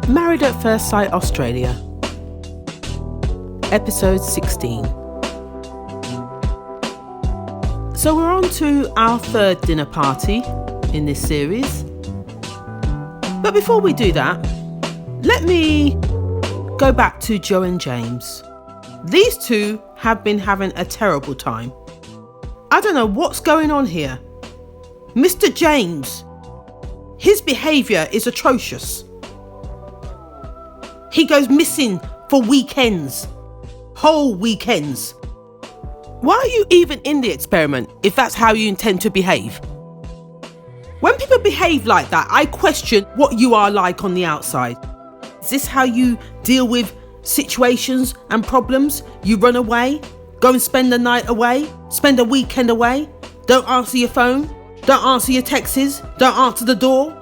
Married at First Sight Australia, Episode 16. So we're on to our third dinner party in this series. But before we do that, let me go back to Joe and James. These two have been having a terrible time. I don't know what's going on here. Mr. James, his behaviour is atrocious. He goes missing for weekends, whole weekends. Why are you even in the experiment if that's how you intend to behave? When people behave like that, I question what you are like on the outside. Is this how you deal with situations and problems? You run away, go and spend the night away, spend a weekend away, don't answer your phone, don't answer your texts, don't answer the door.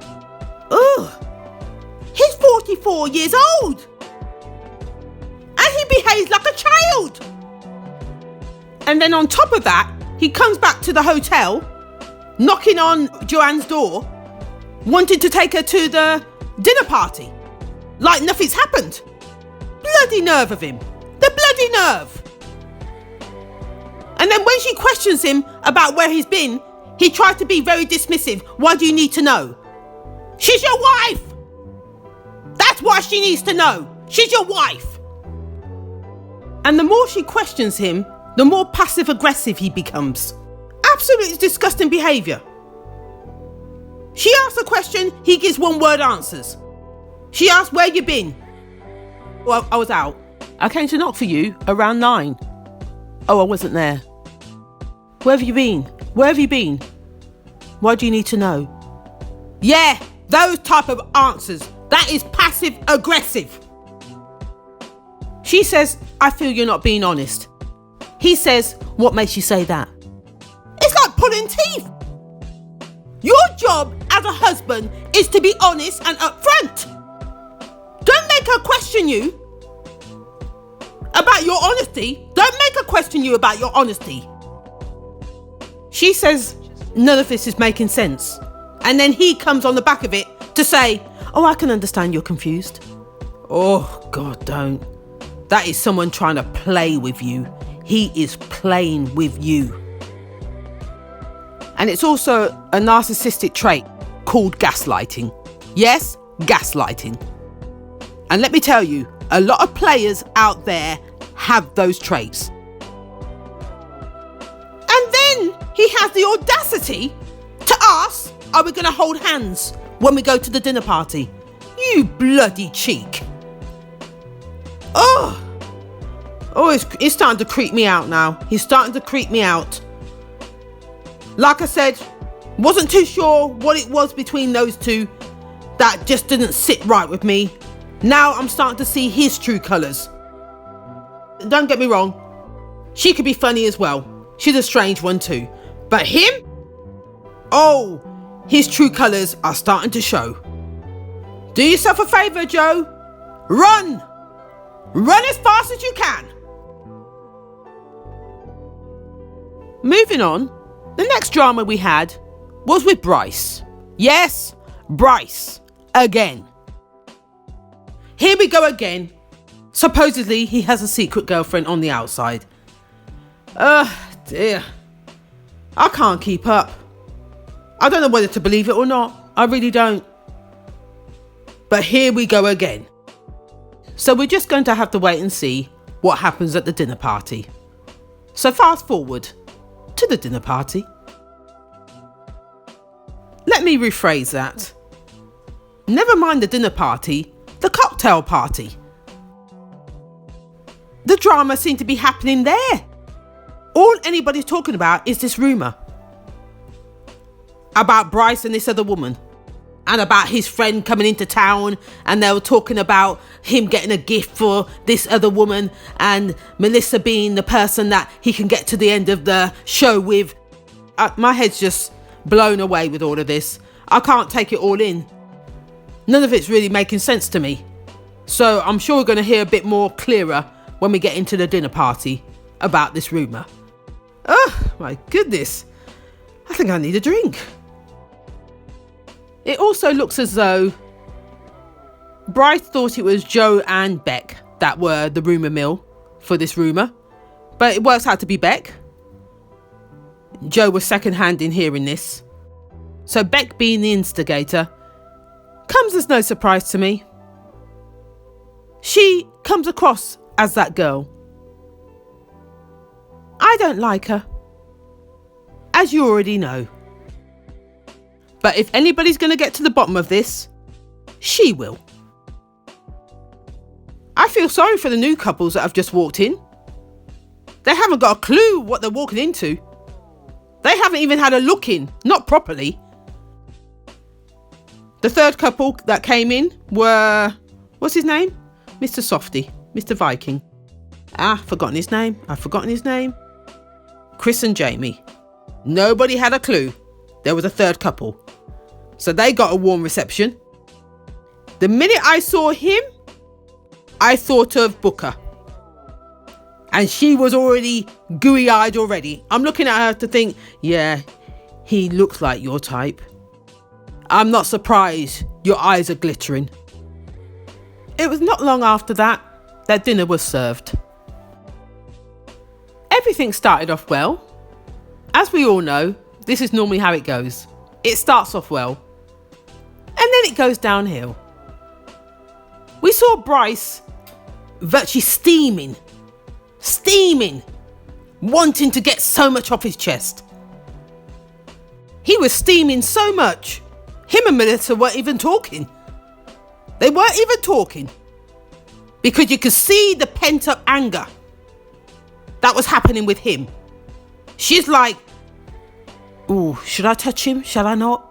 Ugh. He's 44 years old and he behaves like a child. And then on top of that, he comes back to the hotel, knocking on Joanne's door, wanting to take her to the dinner party, like nothing's happened. Bloody nerve of him. The bloody nerve. And then when she questions him about where he's been, he tries to be very dismissive. Why do you need to know? She's your wife. That's why she needs to know. She's your wife. And the more she questions him, the more passive aggressive he becomes. Absolutely disgusting behaviour. She asks a question, he gives one word answers. She asks, where you been? Well, I was out. I came to knock for you around 9. Oh, I wasn't there. Where have you been? Where have you been? Why do you need to know? Yeah, those type of answers. That is passive aggressive. She says, I feel you're not being honest. He says, what makes you say that? It's like pulling teeth. Your job as a husband is to be honest and upfront. Don't make her question you about your honesty. Don't make her question you about your honesty. She says, none of this is making sense. And then he comes on the back of it to say, oh, I can understand you're confused. Oh, God, don't. That is someone trying to play with you. He is playing with you. And it's also a narcissistic trait called gaslighting. Yes, gaslighting. And let me tell you, a lot of players out there have those traits. And then he has the audacity to ask, are we going to hold hands when we go to the dinner party? You bloody cheek. Oh, it's starting to creep me out now. He's starting to creep me out. Like I said, wasn't too sure what it was between those two that just didn't sit right with me. Now I'm starting to see his true colours. Don't get me wrong. She could be funny as well. She's a strange one too. But him? Oh, his true colours are starting to show. Do yourself a favour, Joe. Run! Run as fast as you can. Moving on, the next drama we had was with Bryce. Yes, Bryce. Again. Here we go again. Supposedly he has a secret girlfriend on the outside. Dear. I can't keep up. I don't know whether to believe it or not. I really don't. But here we go again. So we're just going to have to wait and see what happens at the dinner party. So fast forward to the dinner party. Let me rephrase that. Never mind the dinner party, the cocktail party. The drama seemed to be happening there. All anybody's talking about is this rumour about Bryce and this other woman, and about his friend coming into town, and they were talking about him getting a gift for this other woman, and Melissa being the person that he can get to the end of the show with. My head's just blown away with all of this. I can't take it all in. None of it's really making sense to me. So I'm sure we're going to hear a bit more clearer when we get into the dinner party about this rumour. Oh my goodness. I think I need a drink. It also looks as though Bryce thought it was Joe and Beck that were the rumour mill for this rumour, but it works out to be Beck. Joe was second-hand in hearing this. So Beck, being the instigator, comes as no surprise to me. She comes across as that girl. I don't like her, as you already know. But if anybody's going to get to the bottom of this, she will. I feel sorry for the new couples that have just walked in. They haven't got a clue what they're walking into. They haven't even had a look in, not properly. The third couple that came in were, what's his name? Mr. Softy, Mr. Viking. I've forgotten his name. Chris and Jamie. Nobody had a clue there was a third couple. So they got a warm reception. The minute I saw him, I thought of Booker. And she was already gooey-eyed already. I'm looking at her to think, yeah, he looks like your type. I'm not surprised your eyes are glittering. It was not long after that dinner was served. Everything started off well. As we all know, this is normally how it goes. It starts off well, and then it goes downhill. We saw Bryce virtually steaming, wanting to get so much off his chest. He was steaming so much, him and Melissa weren't even talking. They weren't even talking because you could see the pent-up anger that was happening with him. She's like, ooh, should I touch him? Shall I not?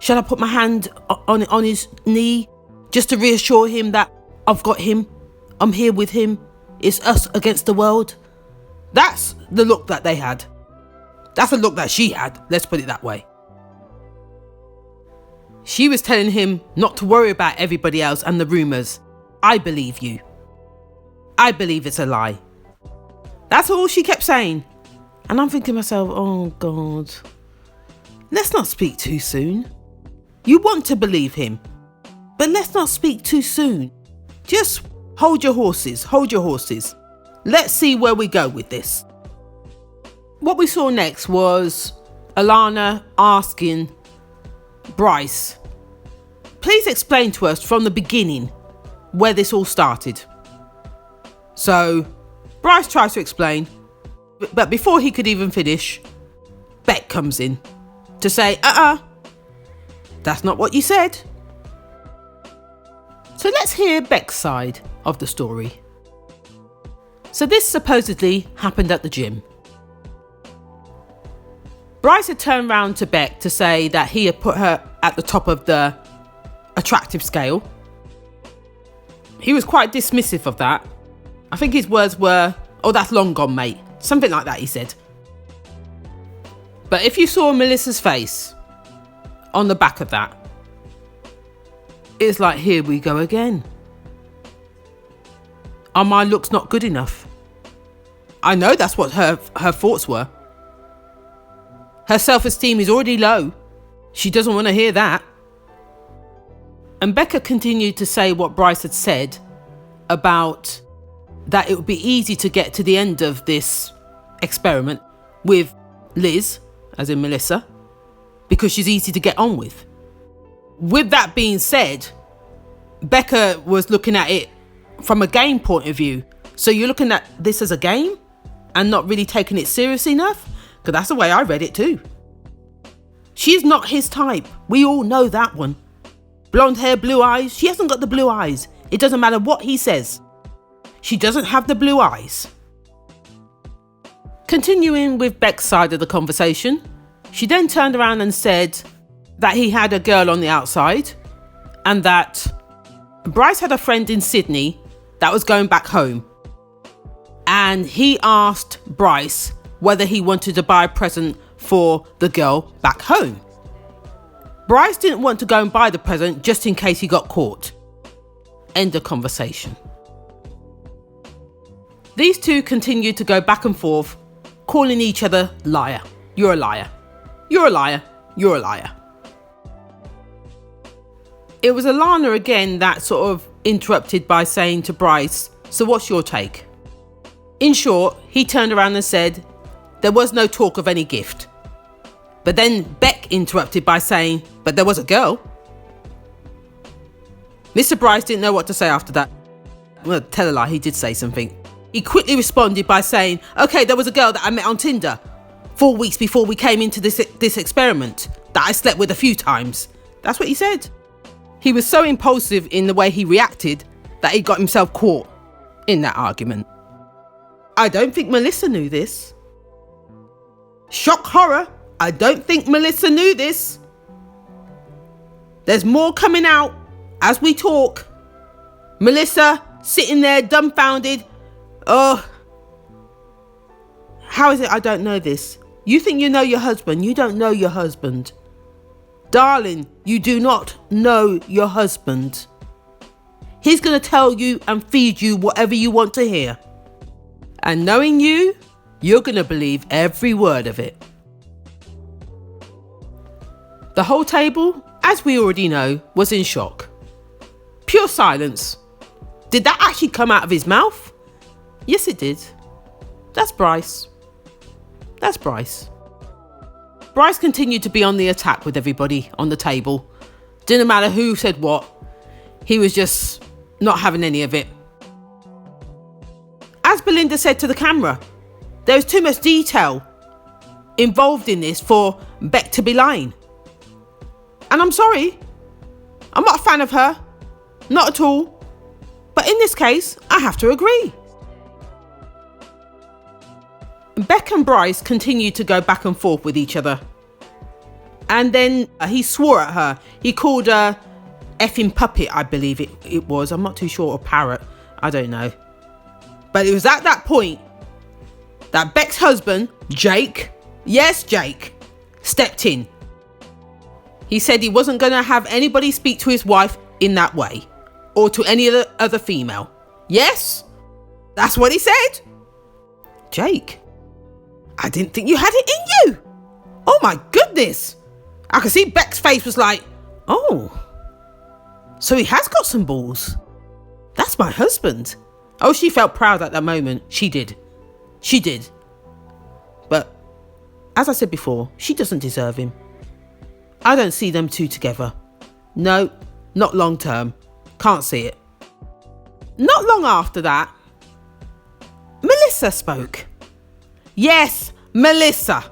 Shall I put my hand on his knee just to reassure him that I've got him? I'm here with him. It's us against the world. That's the look that they had. That's the look that she had. Let's put it that way. She was telling him not to worry about everybody else and the rumours. I believe you. I believe it's a lie. That's all she kept saying. And I'm thinking to myself, oh God, let's not speak too soon. You want to believe him, but let's not speak too soon. Just hold your horses. Let's see where we go with this. What we saw next was Alana asking Bryce, please explain to us from the beginning where this all started. So Bryce tries to explain, but before he could even finish, Beck comes in to say, that's not what you said. So let's hear Beck's side of the story. So this supposedly happened at the gym. Bryce had turned round to Beck to say that he had put her at the top of the attractive scale. He was quite dismissive of that. I think his words were, oh, that's long gone, mate. Something like that, he said. But if you saw Melissa's face on the back of that, it's like, here we go again. Are my looks not good enough? I know that's what her thoughts were. Her self-esteem is already low. She doesn't want to hear that. And Becca continued to say what Bryce had said about that it would be easy to get to the end of this experiment with Liz, as in Melissa, because she's easy to get on with. With that being said, Becca was looking at it from a game point of view. So you're looking at this as a game and not really taking it seriously enough? Because that's the way I read it too. She's not his type. We all know that one. Blonde hair, blue eyes. She hasn't got the blue eyes. It doesn't matter what he says. She doesn't have the blue eyes. Continuing with Beck's side of the conversation, she then turned around and said that he had a girl on the outside and that Bryce had a friend in Sydney that was going back home. And he asked Bryce whether he wanted to buy a present for the girl back home. Bryce didn't want to go and buy the present just in case he got caught. End of conversation. These two continued to go back and forth, calling each other liar. You're a liar. You're a liar. You're a liar. It was Alana again that sort of interrupted by saying to Bryce, "So what's your take?" In short, he turned around and said, "There was no talk of any gift." But then Beck interrupted by saying, "But there was a girl." Mr. Bryce didn't know what to say after that. Well, tell a lie, he did say something. He quickly responded by saying, "Okay, there was a girl that I met on Tinder 4 weeks before we came into this experiment that I slept with a few times." That's what he said. He was so impulsive in the way he reacted that he got himself caught in that argument. I don't think Melissa knew this. Shock horror, I don't think Melissa knew this. There's more coming out as we talk. Melissa sitting there dumbfounded. Oh, how is it I don't know this? You think you know your husband. You don't know your husband. Darling, you do not know your husband. He's going to tell you and feed you whatever you want to hear. And knowing you, you're going to believe every word of it. The whole table, as we already know, was in shock. Pure silence. Did that actually come out of his mouth? Yes, it did. That's Bryce. That's Bryce. Bryce continued to be on the attack with everybody on the table. Didn't matter who said what. He was just not having any of it. As Belinda said to the camera, there was too much detail involved in this for Beck to be lying. And I'm sorry. I'm not a fan of her. Not at all. But in this case, I have to agree. Beck and Bryce continued to go back and forth with each other. And then he swore at her. He called her effing puppet, I believe it was. I'm not too sure, or parrot. I don't know. But it was at that point that Beck's husband, Jake, yes, Jake, stepped in. He said he wasn't going to have anybody speak to his wife in that way, or to any other female. Yes, that's what he said. Jake, I didn't think you had it in you. Oh my goodness. I could see Beck's face was like, oh, so he has got some balls. That's my husband. Oh, she felt proud at that moment. She did. She did. But as I said before, she doesn't deserve him. I don't see them two together. No, not long term. Can't see it. Not long after that, Melissa spoke. Yes, Melissa.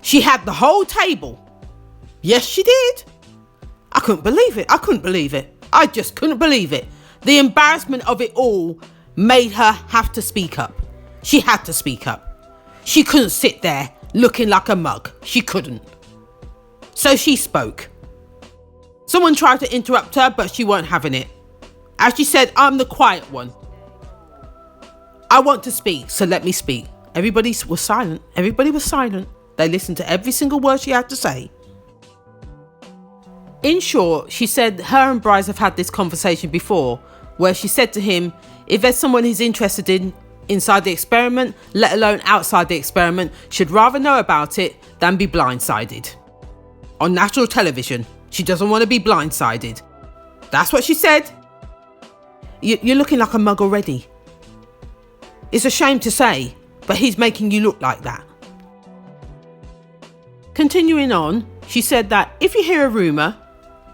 She had the whole table. Yes, she did. I couldn't believe it. I just couldn't believe it. The embarrassment of it all made her have to speak up. She had to speak up. She couldn't sit there looking like a mug. She couldn't. So she spoke. Someone tried to interrupt her, but she weren't having it. As she said, I'm the quiet one. I want to speak, so let me speak. Everybody was silent. They listened to every single word she had to say. In short, she said her and Bryce have had this conversation before, where she said to him, if there's someone he's interested in inside the experiment, let alone outside the experiment, should rather know about it than be blindsided. On national television, she doesn't want to be blindsided. That's what she said. You're looking like a mug already. It's a shame to say, but he's making you look like that. Continuing on, she said that if you hear a rumour,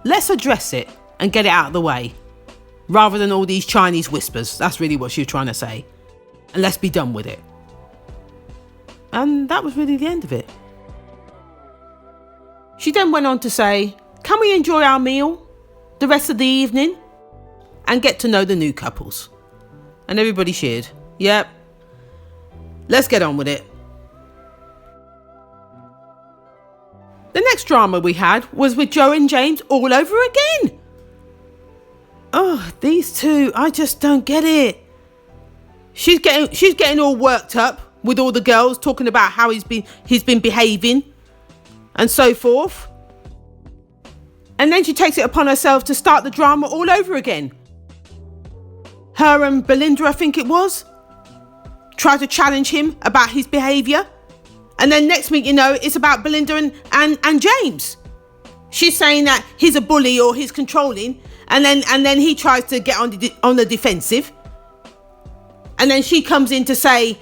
let's address it and get it out of the way, rather than all these Chinese whispers. That's really what she was trying to say. And let's be done with it. And that was really the end of it. She then went on to say, can we enjoy our meal, the rest of the evening, and get to know the new couples? And everybody cheered. Yep. Let's get on with it. The next drama we had was with Joe and James all over again. Oh, these two, I just don't get it. She's getting all worked up with all the girls talking about how he's been behaving and so forth. And then she takes it upon herself to start the drama all over again. Her and Belinda, I think it was, tried to challenge him about his behaviour. And then next week, you know, it's about Belinda and James. She's saying that he's a bully or he's controlling, and then he tries to get on the defensive. And then she comes in to say,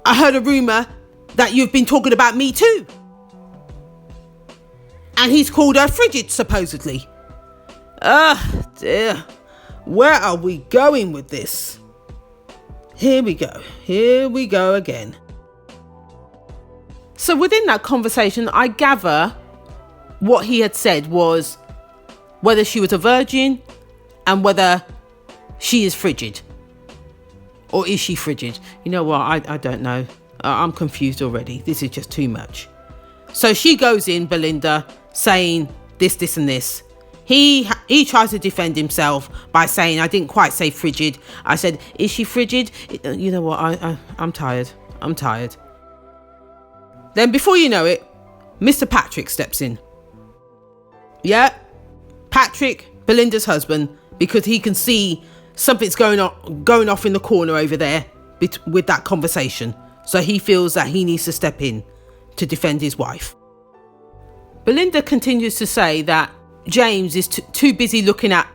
I heard a rumour that you've been talking about me too. And he's called her frigid, supposedly. Dear. Where are we going with this? Here we go again. So within that conversation, I gather what he had said was whether she was a virgin and whether she is frigid. Or is she frigid? You know what? I don't know. I'm confused already. This is just too much. So she goes in, Belinda, saying this and this. He tries to defend himself by saying, I didn't quite say frigid. I said, is she frigid? You know what? I'm tired. Then before you know it, Mr. Patrick steps in. Yeah, Patrick, Belinda's husband, because he can see something's going off in the corner over there with that conversation. So he feels that he needs to step in to defend his wife. Belinda continues to say that James is too busy looking at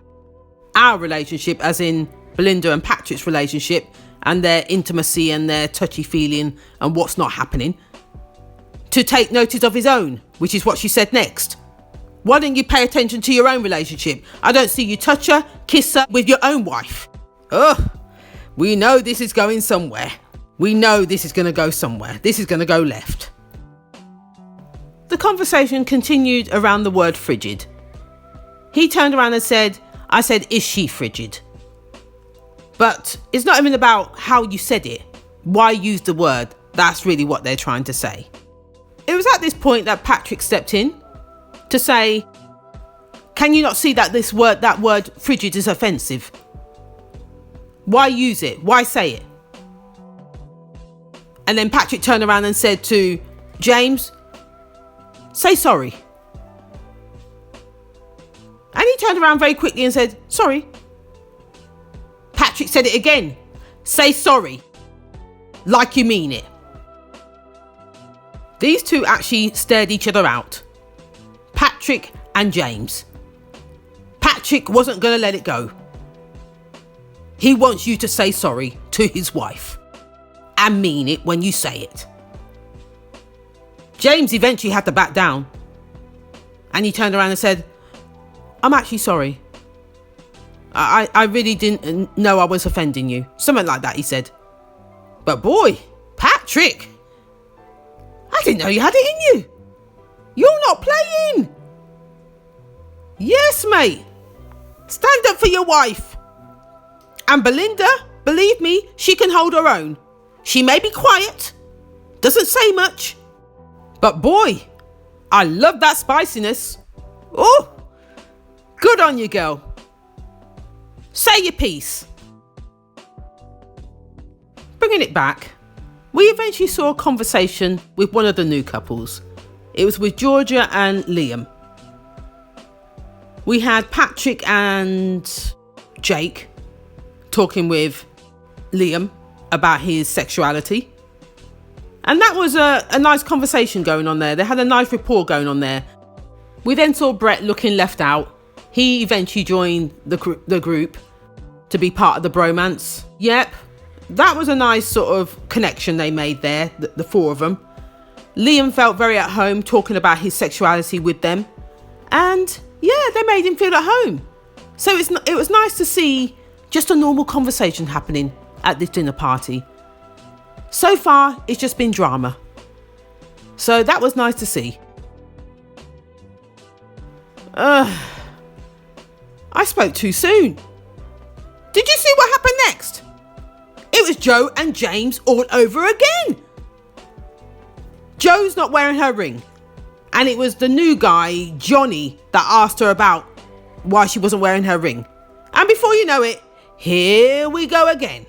our relationship, as in Belinda and Patrick's relationship, and their intimacy and their touchy-feeling and what's not happening, to take notice of his own, which is what she said next. Why don't you pay attention to your own relationship? I don't see you touch her, kiss her with your own wife. We know this is going somewhere. We know this is going to go somewhere. This is going to go left. The conversation continued around the word frigid. He turned around and said, I said, is she frigid? But it's not even about how you said it. Why use the word? That's really what they're trying to say. It was at this point that Patrick stepped in to say, can you not see that that word frigid is offensive? Why use it? Why say it? And then Patrick turned around and said to James, say sorry. And he turned around very quickly and said, sorry. Patrick said it again. Say sorry. Like you mean it. These two actually stared each other out. Patrick and James. Patrick wasn't going to let it go. He wants you to say sorry to his wife. And mean it when you say it. James eventually had to back down. And he turned around and said, I'm actually sorry. I really didn't know I was offending you. Something like that, he said. But boy, Patrick, I didn't know you had it in you. You're not playing. Yes, mate. Stand up for your wife. And Belinda, believe me, she can hold her own. She may be quiet, doesn't say much. But boy, I love that spiciness. Oh, good on you, girl. Say your piece. Bringing it back, we eventually saw a conversation with one of the new couples. It was with Georgia and Liam. We had Patrick and Jake talking with Liam about his sexuality. And that was a nice conversation going on there. They had a nice rapport going on there. We then saw Brett looking left out. He eventually joined the group to be part of the bromance. Yep, that was a nice sort of connection they made there, the four of them. Liam felt very at home talking about his sexuality with them. And yeah, they made him feel at home. So it was nice to see just a normal conversation happening at this dinner party. So far, it's just been drama. So that was nice to see. I spoke too soon. Did you see what happened next? It was Joe and James all over again. Joe's not wearing her ring. And it was the new guy, Johnny, that asked her about why she wasn't wearing her ring. And before you know it, here we go again.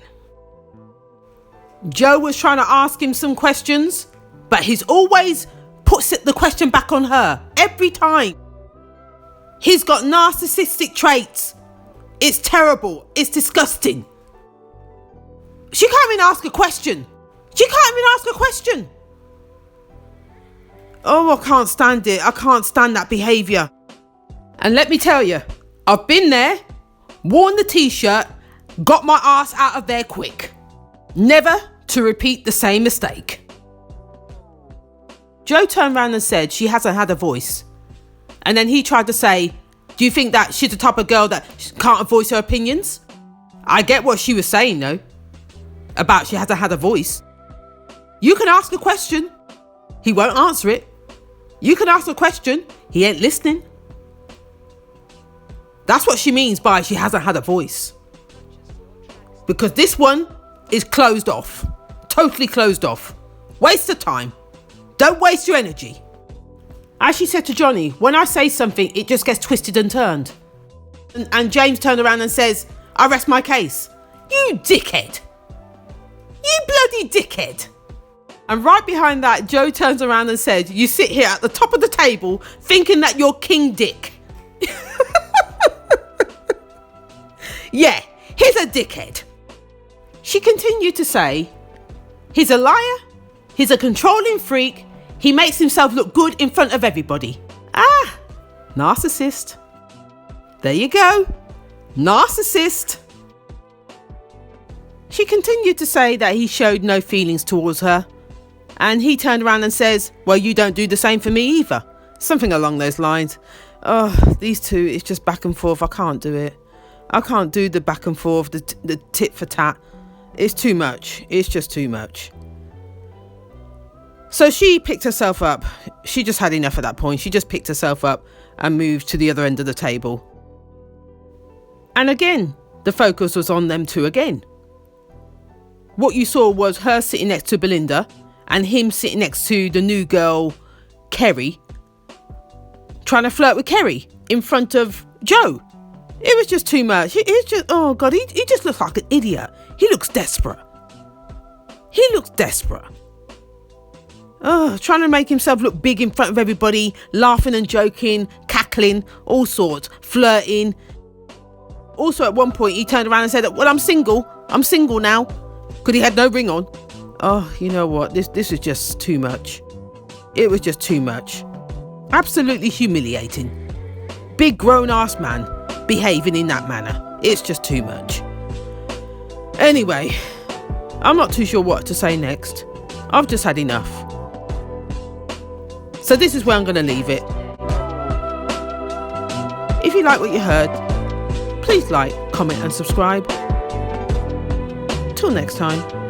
Joe was trying to ask him some questions, but he's always puts the question back on her every time. He's got narcissistic traits. It's terrible. It's disgusting. She can't even ask a question. Oh, I can't stand it. I can't stand that behaviour. And let me tell you, I've been there, worn the t-shirt, got my ass out of there quick. Never to repeat the same mistake. Joe turned around and said she hasn't had a voice. And then he tried to say, do you think that she's the type of girl that can't voice her opinions? I get what she was saying though, about she hasn't had a voice. You can ask a question, he won't answer it. You can ask a question, he ain't listening. That's what she means by she hasn't had a voice. Because this one is closed off. Totally closed off. Waste of time. Don't waste your energy. As she said to Johnny, when I say something, it just gets twisted and turned. And James turned around and says, I rest my case. You dickhead. You bloody dickhead. And right behind that, Joe turns around and said, you sit here at the top of the table thinking that you're King Dick. Yeah, he's a dickhead. She continued to say, he's a liar, he's a controlling freak, he makes himself look good in front of everybody. Ah, narcissist. There you go, narcissist. She continued to say that he showed no feelings towards her. And he turned around and says, well, you don't do the same for me either. Something along those lines. Oh, these two, it's just back and forth. I can't do it. I can't do the back and forth, the tit for tat. It's too much. It's just too much. So she picked herself up. She just had enough at that point. She just picked herself up and moved to the other end of the table. And again, the focus was on them two again. What you saw was her sitting next to Belinda and him sitting next to the new girl, Kerry, trying to flirt with Kerry in front of Joe. It was just too much. It's just, oh God, he just looks like an idiot. He looks desperate. He looks desperate. Oh, trying to make himself look big in front of everybody, laughing and joking, cackling, all sorts, flirting. Also, at one point, he turned around and said, well, I'm single now, because he had no ring on. Oh, you know what? This is just too much. It was just too much. Absolutely humiliating. Big grown-ass man behaving in that manner. It's just too much. Anyway, I'm not too sure what to say next. I've just had enough. So this is where I'm going to leave it. If you like what you heard, please like, comment and subscribe. Till next time.